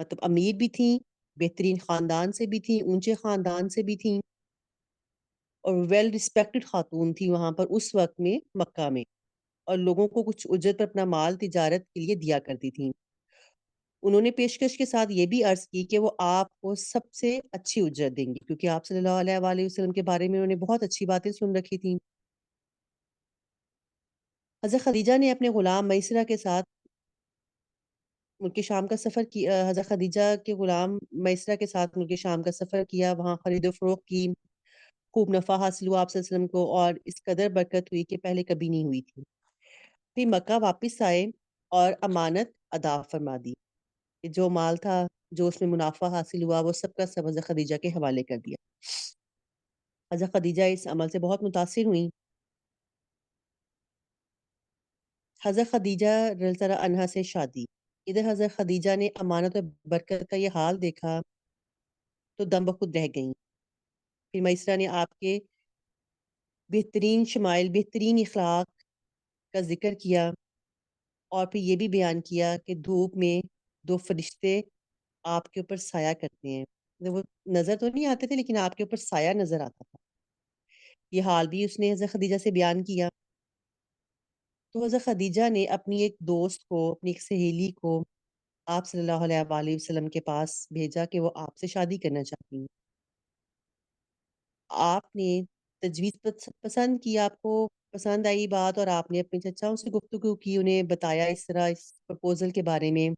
مطلب امیر بھی تھیں، بہترین خاندان سے بھی تھیں، اونچے خاندان سے بھی تھیں، اور ویل رسپیکٹڈ خاتون تھی وہاں پر اس وقت میں مکہ میں، اور لوگوں کو کچھ اجرت پر اپنا مال تجارت کے لیے دیا کرتی تھیں۔ انہوں نے پیشکش کے ساتھ یہ بھی عرض کی کہ وہ آپ کو سب سے اچھی اجرت دیں گی، کیونکہ آپ صلی اللہ علیہ وآلہ وسلم کے بارے میں انہوں نے بہت اچھی باتیں سن رکھی تھیں۔ حضرت خدیجہ نے اپنے غلام میسرہ کے ساتھ ملک شام کا سفر کیا، حضرت خدیجہ کے غلام میسرہ کے ساتھ ملک شام کا سفر کیا، وہاں خرید و فروخت کی، خوب نفع حاصل ہوا آپ صلی اللہ علیہ وسلم کو، اور اس قدر برکت ہوئی کہ پہلے کبھی نہیں ہوئی تھی۔ پھر مکہ واپس آئے اور امانت ادا فرما دی کہ جو مال تھا، جو اس میں منافع حاصل ہوا، وہ سب کا سب حضرت خدیجہ کے حوالے کر دیا۔ حضرت خدیجہ اس عمل سے بہت متاثر ہوئیں۔ حضرت خدیجہ رضی اللہ تعالیٰ عنہا سے شادی۔ ادھر حضرت خدیجہ نے امانت اور برکت کا یہ حال دیکھا تو دم بخود رہ گئیں۔ پھر میسرہ نے آپ کے بہترین شمائل، بہترین اخلاق کا ذکر کیا، اور پھر یہ بھی بیان کیا کہ دھوپ میں دو فرشتے آپ کے اوپر سایہ کرتے ہیں، وہ نظر تو نہیں آتے تھے لیکن آپ کے اوپر سایہ نظر آتا تھا۔ یہ حال بھی اس نے حضرت خدیجہ سے بیان کیا۔ تو حضرت خدیجہ نے اپنی ایک دوست کو، اپنی ایک سہیلی کو آپ صلی اللہ علیہ وآلہ وسلم کے پاس بھیجا کہ وہ آپ سے شادی کرنا چاہتی ہیں۔ آپ نے تجویز پسند کی، آپ کو پسند آئی بات، اور آپ نے اپنے چچاؤں سے گفتگو کی، انہیں بتایا اس طرح اس پرپوزل کے بارے میں۔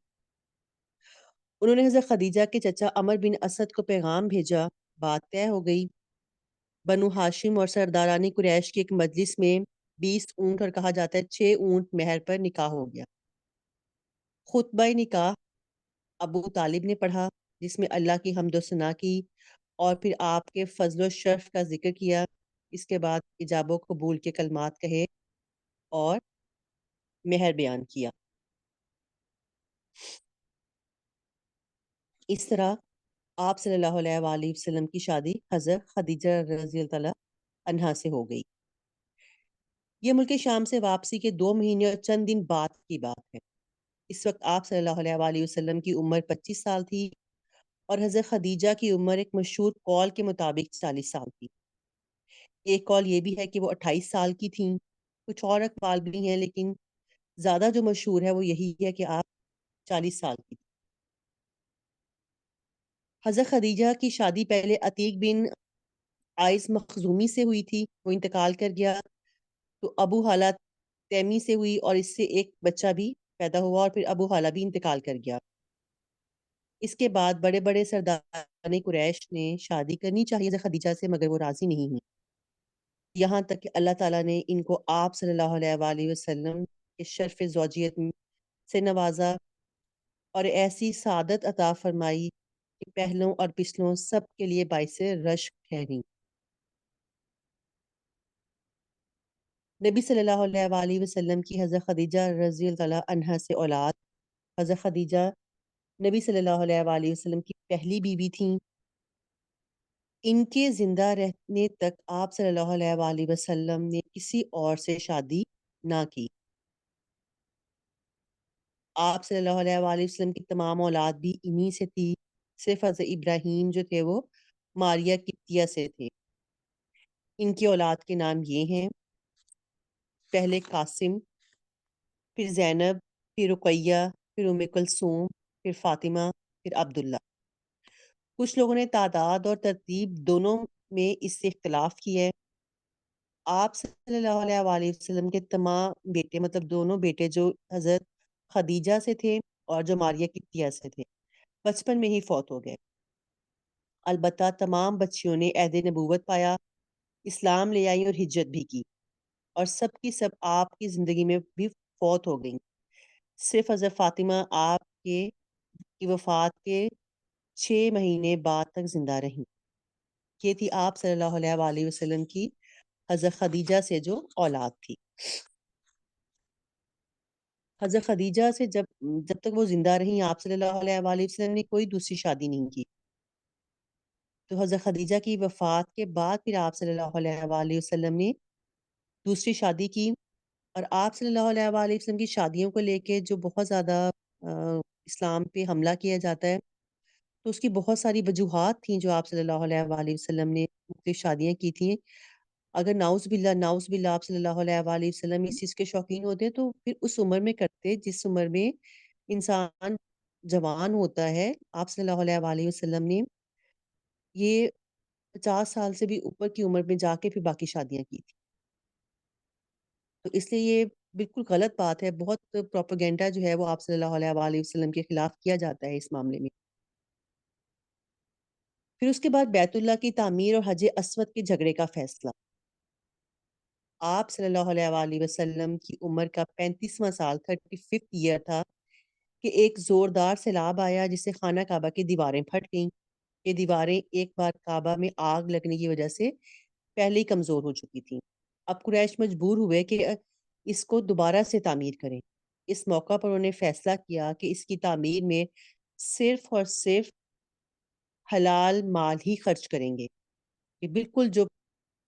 انہوں نے حضرت خدیجہ کے چچا عمر بن اسد کو پیغام بھیجا، بات طے ہو گئی۔ بنو ہاشم اور سردارانی قریش کے ایک مجلس میں 20 اونٹ، اور کہا جاتا ہے 6 اونٹ مہر پر نکاح ہو گیا۔ خطبہ نکاح ابو طالب نے پڑھا، جس میں اللہ کی حمد و ثنا کی، اور پھر آپ کے فضل و شرف کا ذکر کیا۔ اس کے بعد ایجاب و قبول کے کلمات کہے اور مہر بیان کیا۔ اس طرح آپ صلی اللہ علیہ وآلہ وسلم کی شادی حضرت خدیجہ رضی اللہ تعالیٰ عنہا سے ہو گئی۔ یہ ملک شام سے واپسی کے 2 مہینے اور چند دن بعد کی بات ہے۔ اس وقت آپ صلی اللہ علیہ وآلہ وسلم کی عمر 25 سال تھی، اور حضرت خدیجہ کی عمر ایک مشہور قول کے مطابق 40 سال تھی۔ ایک قول یہ بھی ہے کہ وہ 28 سال کی تھیں، کچھ اور اقوال بھی ہیں، لیکن زیادہ جو مشہور ہے وہ یہی ہے کہ آپ 40 سال کی تھیں۔ حضرت خدیجہ کی شادی پہلے عتیق بن آئس مخزومی سے ہوئی تھی، وہ انتقال کر گیا، تو ابو حالہ تیمی سے ہوئی، اور اس سے ایک بچہ بھی پیدا ہوا، اور پھر ابو حالہ بھی انتقال کر گیا۔ اس کے بعد بڑے بڑے سرداران قریش نے شادی کرنی چاہیے حضرت خدیجہ سے، مگر وہ راضی نہیں ہوئی، یہاں تک کہ اللہ تعالیٰ نے ان کو آپ صلی اللہ علیہ وآلہ وسلم کے شرف زوجیت سے نوازا، اور ایسی سعادت عطا فرمائی کہ پہلوں اور پچھلوں سب کے لیے باعث رشک ٹھہری۔ نبی صلی اللہ علیہ وآلہ وسلم کی حضرت خدیجہ رضی اللہ تعالیٰ عنہا سے اولاد۔ حضرت خدیجہ نبی صلی اللہ علیہ وآلہ وسلم کی پہلی بیوی تھیں۔ ان کے زندہ رہنے تک آپ صلی اللہ علیہ وآلہ وسلم نے کسی اور سے شادی نہ کی۔ آپ صلی اللہ علیہ وآلہ وسلم کی تمام اولاد بھی انہی سے تھی، صرف حضرت ابراہیم جو تھے وہ ماریہ قبطیہ سے تھے۔ ان کی اولاد کے نام یہ ہیں: پہلے قاسم، پھر زینب، پھر رقیہ، پھر ام کلثوم، پھر فاطمہ، پھر عبداللہ۔ کچھ لوگوں نے تعداد اور ترتیب دونوں میں اس سے اختلاف کیا ہے۔ آپ صلی اللہ علیہ وآلہ وسلم کے تمام بیٹے، مطلب دونوں بیٹے جو حضرت خدیجہ سے تھے اور جو ماریہ قبطیہ سے تھے، بچپن میں ہی فوت ہو گئے۔ البتہ تمام بچیوں نے عہد نبوت پایا، اسلام لے آئی اور ہجرت بھی کی، اور سب کی سب آپ کی زندگی میں بھی فوت ہو گئیں۔ صرف حضرت فاطمہ آپ کی وفات کے 6 مہینے بعد تک زندہ رہیں۔ یہ تھی آپ صلی اللہ علیہ وآلہ وسلم کی حضرت خدیجہ سے جو اولاد تھی۔ حضرت خدیجہ سے جب تک وہ زندہ رہیں، آپ صلی اللہ علیہ وآلہ وسلم نے کوئی دوسری شادی نہیں کی۔ تو حضرت خدیجہ کی وفات کے بعد پھر آپ صلی اللہ علیہ وآلہ وسلم نے دوسری شادی کی، اور آپ صلی اللہ علیہ وآلہ وسلم کی شادیوں کو لے کے جو بہت زیادہ اسلام پہ حملہ کیا جاتا ہے، تو اس کی بہت ساری وجوہات تھیں جو آپ صلی اللہ علیہ وآلہ وسلم نے مختلف شادیاں کی تھیں۔ اگر نعوذ باللہ آپ صلی اللہ علیہ وآلہ وسلم اس چیز کے شوقین ہوتے تو پھر اس عمر میں کرتے جس عمر میں انسان جوان ہوتا ہے۔ آپ صلی اللہ علیہ وآلہ وسلم نے یہ 50 سال سے بھی اوپر کی عمر میں جا کے پھر باقی شادیاں کی تھی۔ تو اس لیے یہ بالکل غلط بات ہے، بہت پروپیگنڈا جو ہے وہ آپ صلی اللہ علیہ وآلہ وسلم کے خلاف کیا جاتا ہے اس معاملے میں۔ پھر اس کے بعد بیت اللہ کی تعمیر اور حج اسود کے جھگڑے کا فیصلہ۔ آپ صلی اللہ علیہ وآلہ وسلم کی عمر کا 35واں سال 35th ایئر تھا کہ ایک زوردار سیلاب آیا جس سے خانہ کعبہ کی دیواریں پھٹ گئیں۔ یہ دیواریں ایک بار کعبہ میں آگ لگنے کی وجہ سے پہلے ہی کمزور ہو چکی تھیں۔ اب قریش مجبور ہوئے کہ اس کو دوبارہ سے تعمیر کریں۔ اس موقع پر انہوں نے فیصلہ کیا کہ اس کی تعمیر میں صرف اور صرف حلال مال ہی خرچ کریں گے، کہ بالکل جو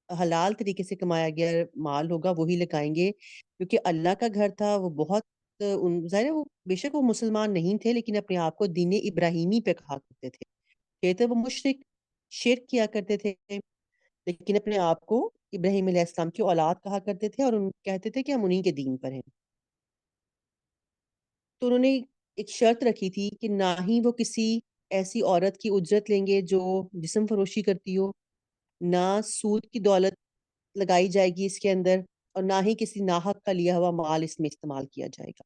حلال طریقے سے کمایا گیا مال ہوگا وہی لگائیں گے، کیونکہ اللہ کا گھر تھا۔ وہ بہت ظاہر ہے وہ بے شک وہ مسلمان نہیں تھے لیکن اپنے آپ کو دین ابراہیمی پہ کہا کرتے تھے، کہتے وہ مشرک شرک کیا کرتے تھے لیکن اپنے آپ کو ابراہیم علیہ السلام کی اولاد کہا کرتے تھے اور ان کہتے تھے کہ ہم انہی کے دین پر ہیں۔ تو انہوں نے ایک شرط رکھی تھی کہ نہ ہی وہ کسی ایسی عورت کی اجرت لیں گے جو جسم فروشی کرتی ہو، نہ سود کی دولت لگائی جائے گی اس کے اندر، اور نہ ہی کسی ناحق کا لیا ہوا مال اس میں استعمال کیا جائے گا،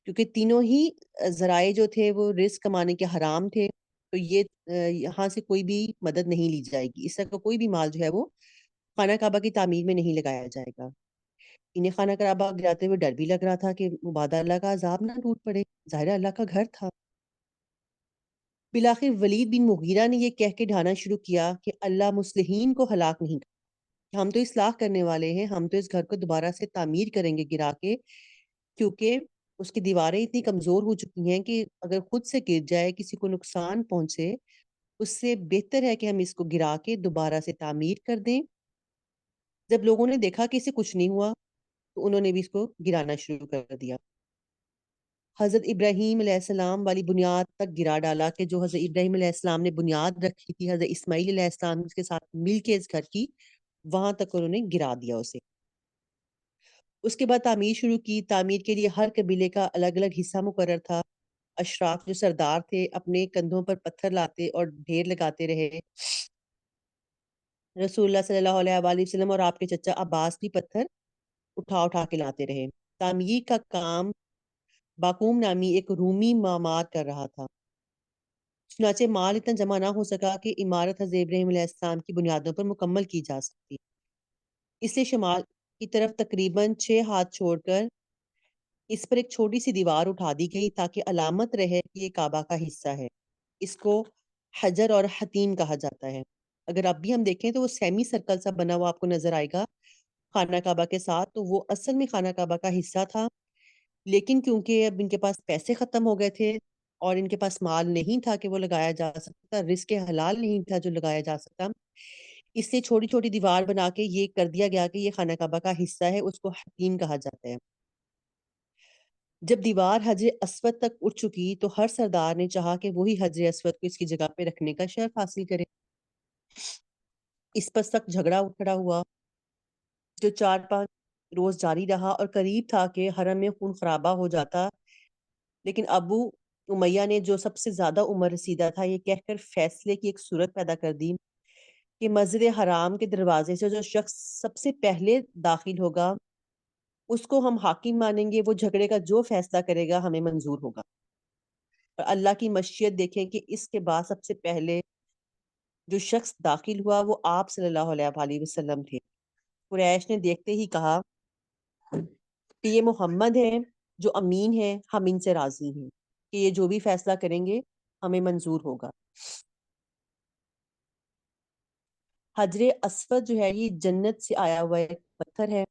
کیونکہ تینوں ہی ذرائع جو تھے وہ رزق کمانے کے حرام تھے۔ تو یہ یہاں سے کوئی بھی مدد نہیں لی جائے گی، اس طرح کا کوئی بھی مال جو ہے وہ خانہ کعبہ کی تعمیر میں نہیں لگایا جائے گا۔ انہیں خانہ کعبہ گراتے ہوئے ڈر بھی لگ رہا تھا کہ مبادا اللہ کا عذاب نہ ٹوٹ پڑے، ظاہر ہے اللہ کا گھر تھا۔ بالآخر ولید بن مغیرہ نے یہ کہہ کے ڈھانا شروع کیا کہ اللہ مصلحین کو ہلاک نہیں کرتا، ہم تو اصلاح کرنے والے ہیں، ہم تو اس گھر کو دوبارہ سے تعمیر کریں گے گرا کے، کیونکہ اس کی دیواریں اتنی کمزور ہو چکی ہیں کہ اگر خود سے گر جائے کسی کو نقصان پہنچے، اس سے بہتر ہے کہ ہم اس کو گرا کے دوبارہ سے تعمیر کر دیں۔ جب لوگوں نے دیکھا کہ اسے کچھ نہیں ہوا تو انہوں نے بھی اس کو گرانا شروع کر دیا۔ حضرت ابراہیم علیہ السلام والی بنیاد تک گرا ڈالا کہ جو حضرت ابراہیم علیہ السلام نے بنیاد رکھی تھی حضرت اسماعیل علیہ السلام کے ساتھ مل کے اس گھر کی، وہاں تک انہوں نے گرا دیا اسے۔ اس کے بعد تعمیر شروع کی۔ تعمیر کے لیے ہر قبیلے کا الگ الگ حصہ مقرر تھا۔ اشراف جو سردار تھے اپنے کندھوں پر پتھر لاتے اور ڈھیر لگاتے رہے۔ رسول اللہ صلی اللہ علیہ وآلہ وسلم اور آپ کے چچا عباس بھی پتھر اٹھا اٹھا کے لاتے رہے۔ تعمیر کا کام باقوم نامی ایک رومی معمار کر رہا تھا، چنانچہ مال اتنا جمع نہ ہو سکا کہ عمارت حضرت ابراہیم علیہ السلام کی بنیادوں پر مکمل کی جا سکتی، اس لیے شمال کی طرف تقریباً 6 ہاتھ چھوڑ کر اس پر ایک چھوٹی سی دیوار اٹھا دی گئی تاکہ علامت رہے کہ یہ کعبہ کا حصہ ہے۔ اس کو حجر اور حتیم کہا جاتا ہے۔ اگر اب بھی ہم دیکھیں تو وہ سیمی سرکل سا بنا ہوا آپ کو نظر آئے گا خانہ کعبہ کے ساتھ، تو وہ اصل میں خانہ کعبہ کا حصہ تھا، لیکن کیونکہ اب ان کے پاس پیسے ختم ہو گئے تھے اور ان کے پاس مال نہیں تھا کہ وہ لگایا جا سکتا، رزق حلال نہیں تھا جو لگایا جا سکتا، اس لیے چھوٹی چھوٹی دیوار بنا کے یہ کر دیا گیا کہ یہ خانہ کعبہ کا حصہ ہے، اس کو حتیم کہا جاتا ہے۔ جب دیوار حجر اسود تک اٹھ چکی تو ہر سردار نے چاہا کہ وہی حجر اسود کو اس کی جگہ پہ رکھنے کا شرف حاصل کرے۔ اس پر سخت جھگڑا کھڑا ہوا جو 4 5 روز جاری رہا اور قریب تھا کہ حرم میں خون خرابہ ہو جاتا، لیکن ابو امیہ نے جو سب سے زیادہ عمر رسیدہ تھا یہ کہہ کر فیصلے کی ایک صورت پیدا کر دی کہ مسجد حرام کے دروازے سے جو شخص سب سے پہلے داخل ہوگا اس کو ہم حاکم مانیں گے، وہ جھگڑے کا جو فیصلہ کرے گا ہمیں منظور ہوگا۔ اور اللہ کی مشیت دیکھیں کہ اس کے بعد سب سے پہلے جو شخص داخل ہوا وہ آپ صلی اللہ علیہ وآلہ وسلم تھے۔ قریش نے دیکھتے ہی کہا کہ یہ محمد ہیں جو امین ہیں، ہم ان سے راضی ہیں کہ یہ جو بھی فیصلہ کریں گے ہمیں منظور ہوگا۔ حجر اسود جو ہے یہ جنت سے آیا ہوا ایک پتھر ہے،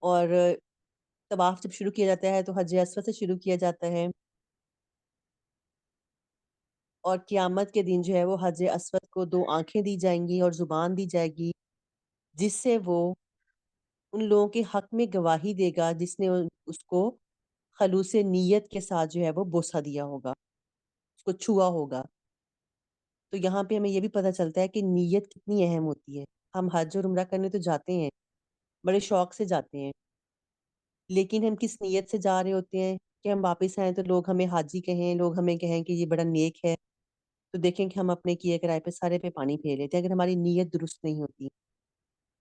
اور طواف جب شروع کیا جاتا ہے تو حجر اسود سے شروع کیا جاتا ہے، اور قیامت کے دن جو ہے وہ حجر اسود کو 2 آنکھیں دی جائیں گی اور زبان دی جائے گی جس سے وہ ان لوگوں کے حق میں گواہی دے گا جس نے اس کو خلوص نیت کے ساتھ جو ہے وہ بوسہ دیا ہوگا۔ اس کو چھوا ہوگا. تو یہاں پہ ہمیں یہ بھی پتہ چلتا ہے کہ نیت کتنی اہم ہوتی ہے. ہم حج اور عمرہ کرنے تو جاتے ہیں، بڑے شوق سے جاتے ہیں، لیکن ہم کس نیت سے جا رہے ہوتے ہیں کہ ہم واپس آئیں تو لوگ ہمیں حاجی کہیں، لوگ ہمیں کہیں کہ یہ بڑا نیک ہے. تو دیکھیں کہ ہم اپنے کیے کرائے پہ سارے پہ پانی پھیر لیتے ہیں اگر ہماری نیت درست نہیں ہوتی،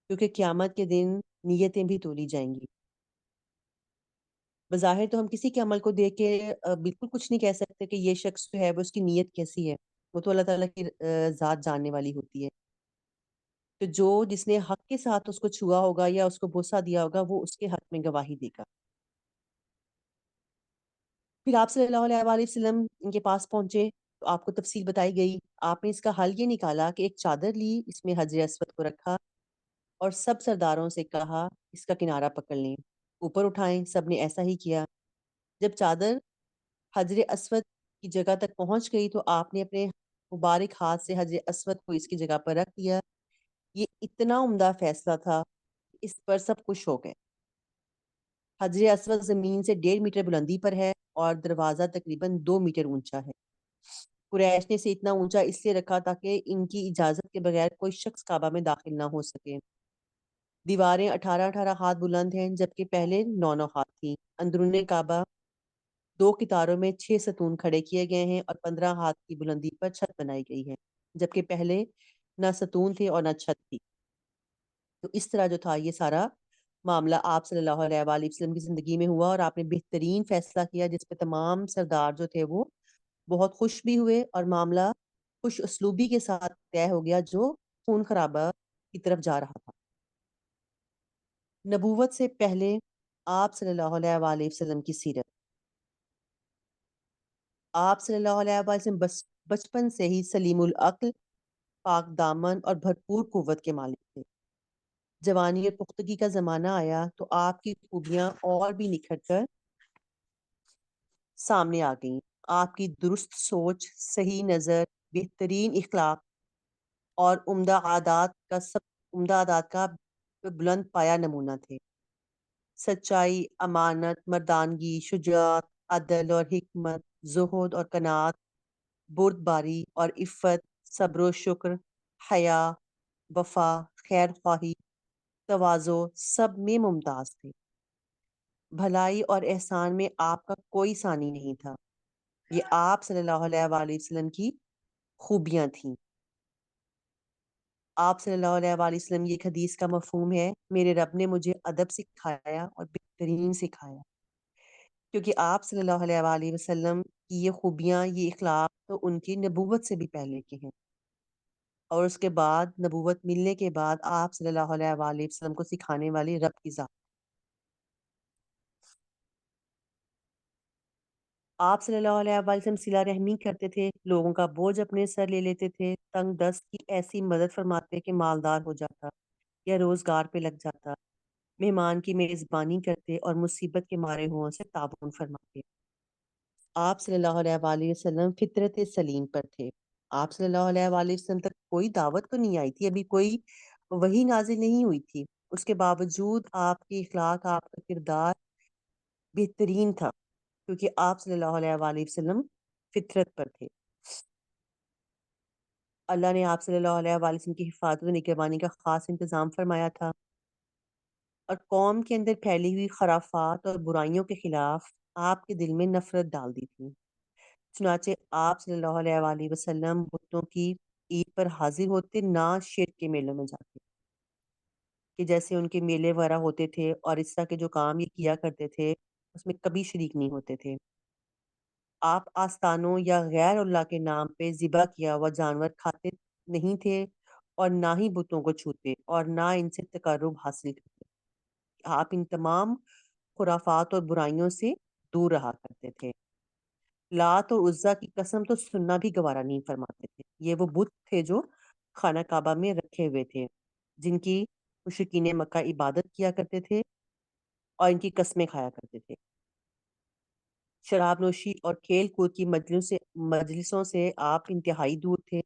کیونکہ قیامت کے دن نیتیں بھی تولی جائیں گی. بظاہر تو ہم کسی کے عمل کو دیکھ کے بالکل کچھ نہیں کہہ سکتے کہ یہ شخص جو ہے وہ اس کی نیت کیسی ہے. وہ تو اللہ تعالیٰ کی ذات جاننے والی ہوتی ہے. تو جس نے حق کے ساتھ اس کو چھوا ہوگا یا اس کو بوسہ دیا ہوگا وہ اس کے حق میں گواہی دے گا. پھر آپ صلی اللہ علیہ وآلہ وسلم ان کے پاس پہنچے تو آپ کو تفصیل بتائی گئی. آپ نے اس کا حل یہ نکالا کہ ایک چادر لی، اس میں حجر اسود کو رکھا اور سب سرداروں سے کہا اس کا کنارہ پکڑ لیں، اوپر اٹھائیں. سب نے ایسا ہی کیا. جب چادر حجر اسود کی جگہ تک پہنچ گئی تو آپ نے اپنے مبارک ہاتھ سے حجر اسود کو اس کی جگہ پر رکھ دیا. یہ اتنا عمدہ فیصلہ تھا، اس پر سب خوش ہو گئے. حجر اسود زمین سے 1.5 میٹر بلندی پر ہے اور دروازہ تقریباً 2 میٹر اونچا ہے. قریش نے اسے اتنا اونچا اس لیے رکھا تاکہ ان کی اجازت کے بغیر کوئی شخص کعبہ میں داخل نہ ہو سکے. دیواریں 18 ہاتھ بلند ہیں جبکہ پہلے 9 ہاتھ تھیں. اندرون کعبہ 2 قطاروں میں 6 ستون کھڑے کیے گئے ہیں اور 15 ہاتھ کی بلندی پر چھت بنائی گئی ہے، جبکہ پہلے نہ ستون تھے اور نہ چھت تھی. تو اس طرح جو تھا یہ سارا معاملہ آپ صلی اللہ علیہ وآلہ وسلم کی زندگی میں ہوا اور آپ نے بہترین فیصلہ کیا جس پہ تمام سردار جو تھے وہ بہت خوش بھی ہوئے اور معاملہ خوش اسلوبی کے ساتھ طے ہو گیا جو خون خرابہ کی طرف جا رہا تھا. نبوت سے پہلے آپ صلی اللہ علیہ وآلہ وسلم کی سیرت. آپ صلی اللہ علیہ وآلہ وسلم بچپن سے ہی سلیم العقل، پاک دامن اور بھرپور قوت کے مالک تھے. جوانی اور پختگی کا زمانہ آیا تو آپ کی خوبیاں اور بھی نکھر کر سامنے آ گئیں. آپ کی درست سوچ، صحیح نظر، بہترین اخلاق اور عمدہ عادات کا بلند پایا نمونہ تھے. سچائی، امانت، مردانگی، شجاعت، عدل اور حکمت، زہد اور قناعت، بردباری اور عفت، صبر و شکر، حیا، وفا، خیر خواہی، تواضع سب میں ممتاز تھے. بھلائی اور احسان میں آپ کا کوئی ثانی نہیں تھا. یہ آپ صلی اللہ علیہ وآلہ وسلم کی خوبیاں تھیں. آپ صلی اللہ علیہ وآلہ وسلم یہ ایک حدیث کا مفہوم ہے، میرے رب نے مجھے ادب سکھایا اور بہترین سکھایا. کیونکہ آپ صلی اللہ علیہ وآلہ وسلم کی یہ خوبیاں، یہ اخلاق تو ان کی نبوت سے بھی پہلے کے ہیں، اور اس کے بعد نبوت ملنے کے بعد آپ صلی اللہ علیہ وآلہ وسلم کو سکھانے والی رب کی ذات. آپ صلی اللہ علیہ وآلہ وسلم صلہ رحمی کرتے تھے، لوگوں کا بوجھ اپنے سر لے لیتے تھے، تنگ دست کی ایسی مدد فرماتے کہ مالدار ہو جاتا یا روزگار پہ لگ جاتا، مہمان کی میزبانی کرتے اور مصیبت کے مارے ہوں سے تعاون فرماتے. آپ صلی اللہ علیہ وآلہ وسلم فطرت سلیم پر تھے. آپ صلی اللہ علیہ وآلہ وسلم تک کوئی دعوت تو نہیں آئی تھی، ابھی کوئی وحی نازل نہیں ہوئی تھی. اس کے باوجود آپ کی اخلاق، آپ کا کردار بہترین تھا، کیونکہ آپ صلی اللہ علیہ وآلہ وسلم فطرت پر تھے. اللہ نے آپ صلی اللہ علیہ وآلہ وسلم کی حفاظت و نگہبانی کا خاص انتظام فرمایا تھا اور قوم کے اندر پھیلی ہوئی خرافات اور برائیوں کے خلاف آپ کے دل میں نفرت ڈال دی تھی. چنانچہ آپ صلی اللہ علیہ وآلہ وسلم بتوں کی عید پر حاضر ہوتے، نہ شرک کے میلوں میں جاتے، کہ جیسے ان کے میلے وغیرہ ہوتے تھے اور اس طرح کے جو کام یہ کیا کرتے تھے اس میں کبھی شریک نہیں ہوتے تھے. آپ آستانوں یا غیر اللہ کے نام پہ ذبح کیا ہوا جانور کھاتے نہیں تھے اور نہ ہی بتوں کو چھوتے اور نہ ان سے تقرب حاصل کرتے. آپ ان تمام خرافات اور برائیوں سے دور رہا کرتے تھے. لات اور عزا کی قسم تو سننا بھی گوارا نہیں فرماتے تھے. یہ وہ بت تھے جو خانہ کعبہ میں رکھے ہوئے تھے، جن کی مشرکین مکہ عبادت کیا کرتے تھے اور ان کی قسمیں کھایا کرتے تھے. شراب نوشی اور کھیل کود کی مجلسوں سے آپ انتہائی دور تھے.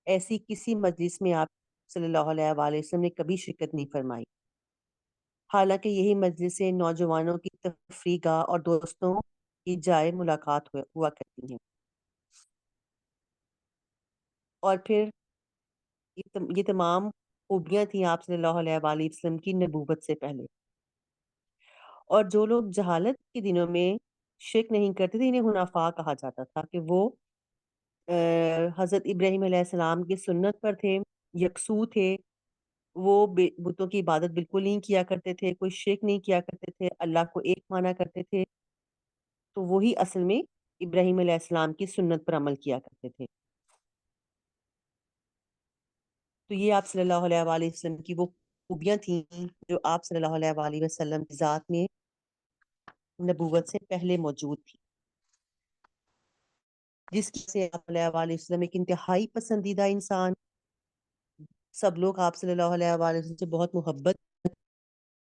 ایسی کسی مجلس میں آپ صلی اللہ علیہ وآلہ وسلم نے کبھی شرکت نہیں فرمائی، حالانکہ یہی مجلسیں نوجوانوں کی تفریح گاہ اور دوستوں کی جائے ملاقات ہوا کرتی ہیں. اور پھر یہ تمام خوبیاں تھیں آپ صلی اللہ علیہ وآلہ وسلم کی نبوت سے پہلے۔ اور جو لوگ جہالت کے دنوں میں شرک نہیں کرتے تھے انہیں حنفاء کہا جاتا تھا کہ وہ حضرت ابراہیم علیہ السلام کی سنت پر تھے، یکسو تھے، وہ بتوں کی عبادت بالکل نہیں کیا کرتے تھے، کوئی شرک نہیں کیا کرتے تھے، اللہ کو ایک مانا کرتے تھے، تو وہی اصل میں ابراہیم علیہ السلام کی سنت پر عمل کیا کرتے تھے۔ تو یہ آپ صلی اللہ علیہ وآلہ وسلم کی وہ خوبیاں تھیں جو آپ صلی اللہ علیہ وآلہ وسلم کی ذات میں نبوت سے پہلے موجود تھی، جس کی سے آپ صلی اللہ علیہ وسلم ایک انتہائی پسندیدہ انسان، سب لوگ آپ صلی اللہ علیہ وآلہ وسلم سے بہت محبت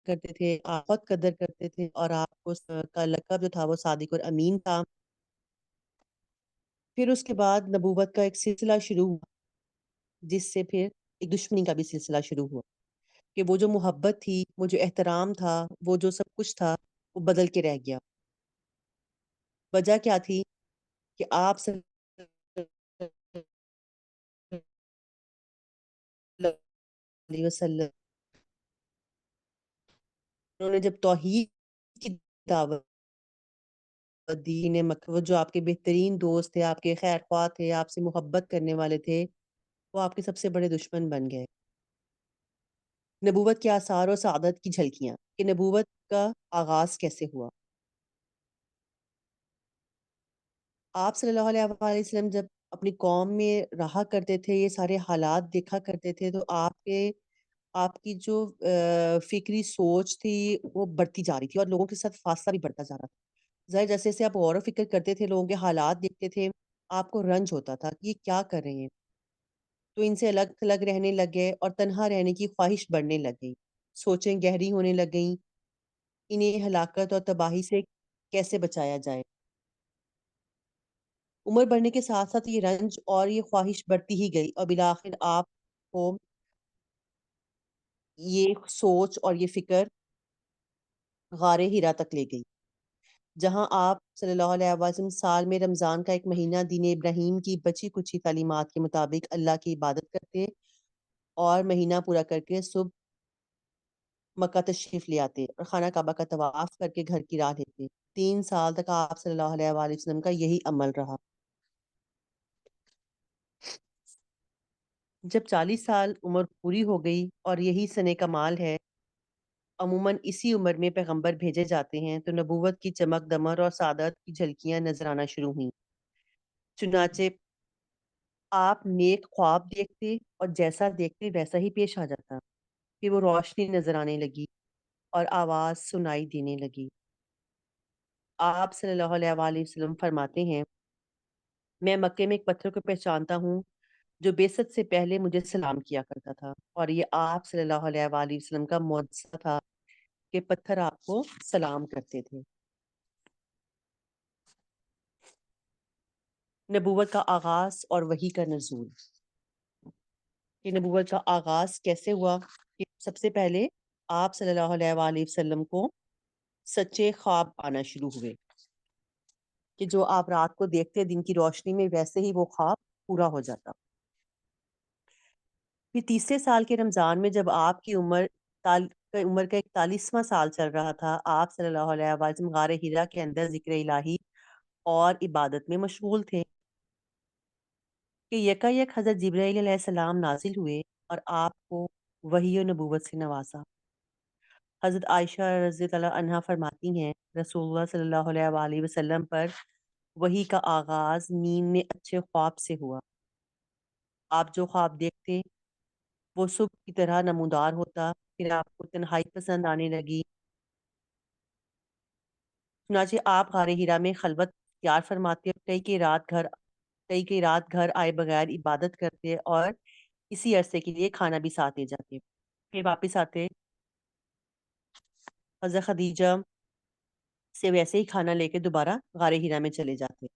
کرتے تھے، آپ بہت قدر کرتے تھے، اور آپ کو کا لقب جو تھا وہ صادق اور امین تھا۔ پھر اس کے بعد نبوت کا ایک سلسلہ شروع ہوا، جس سے پھر ایک دشمنی کا بھی سلسلہ شروع ہوا کہ وہ جو محبت تھی، وہ جو احترام تھا، وہ جو سب کچھ تھا، وہ بدل کے رہ گیا۔ وجہ کیا تھی کہ آپ صلی اللہ علیہ وسلم انہوں نے جب توحید کی دعوت دی، وہ جو آپ کے بہترین دوست تھے، آپ کے خیر خواہ تھے، آپ سے محبت کرنے والے تھے، وہ آپ کے سب سے بڑے دشمن بن گئے۔ نبوت کے آثار اور سعادت کی جھلکیاں کہ نبوت کا آغاز کیسے ہوا۔ آپ صلی اللہ علیہ وآلہ وسلم جب اپنی قوم میں رہا کرتے تھے، یہ سارے حالات دیکھا کرتے تھے، تو آپ کی جو فکری سوچ تھی وہ بڑھتی جا رہی تھی اور لوگوں کے ساتھ فاصلہ بھی بڑھتا جا رہا تھا۔ ظاہر جیسے جیسے آپ غور و فکر کرتے تھے، لوگوں کے حالات دیکھتے تھے، آپ کو رنج ہوتا تھا کہ یہ کیا کر رہے ہیں، تو ان سے الگ تھلگ رہنے لگ گئے اور تنہا رہنے کی خواہش بڑھنے لگ گئی، سوچیں گہری ہونے لگ گئیں، انہیں ہلاکت اور تباہی سے کیسے بچایا جائے۔ عمر بڑھنے کے ساتھ ساتھ یہ رنج اور یہ خواہش بڑھتی ہی گئی، اور بالآخر آپ کو یہ سوچ اور یہ فکر غار ہرا تک لے گئی، جہاں آپ صلی اللہ علیہ وسلم سال میں رمضان کا ایک مہینہ دین ابراہیم کی بچی کچھی تعلیمات کے مطابق اللہ کی عبادت کرتے اور مہینہ پورا کر کے صبح مکہ تشریف لے آتے اور خانہ کعبہ کا طواف کر کے گھر کی راہ لیتے۔ 3 سال تک آپ صلی اللہ علیہ وآلہ وسلم کا یہی عمل رہا۔ جب 40 سال عمر پوری ہو گئی اور یہی سن کمال ہے، عموماً اسی عمر میں پیغمبر بھیجے جاتے ہیں، تو نبوت کی چمک دمر اور سعادت کی جھلکیاں نظر آنا شروع ہوئیں۔ چنانچہ آپ نیک خواب دیکھتے اور جیسا دیکھتے ویسا ہی پیش آ جاتا، کہ وہ روشنی نظر آنے لگی اور آواز سنائی دینے لگی۔ آپ صلی اللہ علیہ وآلہ وسلم فرماتے ہیں، میں مکے میں ایک پتھر کو پہچانتا ہوں جو بعثت سے پہلے مجھے سلام کیا کرتا تھا، اور یہ آپ صلی اللہ علیہ وآلہ وسلم کا معجزہ تھا کہ پتھر آپ کو سلام کرتے تھے۔ نبوت کا آغاز اور وحی کا نزول کہ نبوت کا آغاز کیسے ہوا، کہ سب سے پہلے آپ صلی اللہ علیہ وآلہ وسلم کو سچے خواب آنا شروع ہوئے، کہ جو آپ رات کو دیکھتے دن کی روشنی میں ویسے ہی وہ خواب پورا ہو جاتا۔ پھر تیسرے سال کے رمضان میں جب آپ کی عمر کا 41واں سال چل رہا تھا، آپ صلی اللہ علیہ وسلم غار ہرا کے اندر ذکر الہی اور عبادت میں مشغول تھے کہ یکایک حضرت جبرائیل علیہ السلام نازل ہوئے اور آپ کو وحی و نبوت سے نوازا۔ حضرت عائشہ رضی اللہ عنہا فرماتی ہیں، رسول اللہ صلی اللہ علیہ وآلہ وسلم پر وحی کا آغاز نیند میں اچھے خواب سے ہوا۔ آپ جو خواب دیکھتے وہ صبح کی طرح نمودار ہوتا، پھر آپ کو تنہائی پسند آنے لگی۔ چنانچہ آپ غار ہرا میں خلوت اختیار فرماتے اور کئی رات گھر آئے بغیر عبادت کرتے اور اسی عرصے کے لیے کھانا بھی ساتھ لے جاتے، پھر واپس آتے حضرت خدیجہ سے ویسے ہی کھانا لے کے دوبارہ غار ہرا میں چلے جاتے۔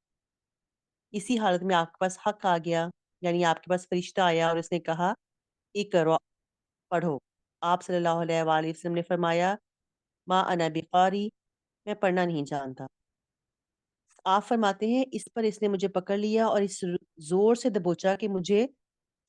اسی حالت میں آپ کے پاس حق آ گیا، یعنی آپ کے پاس فرشتہ آیا اور اس نے کہا اقرأ، پڑھو۔ آپ صلی اللہ علیہ وآلہ وسلم نے فرمایا، ما انا بقاری، میں پڑھنا نہیں جانتا۔ آپ فرماتے ہیں، اس پر اس نے مجھے پکڑ لیا اور اس زور سے دبوچا کہ مجھے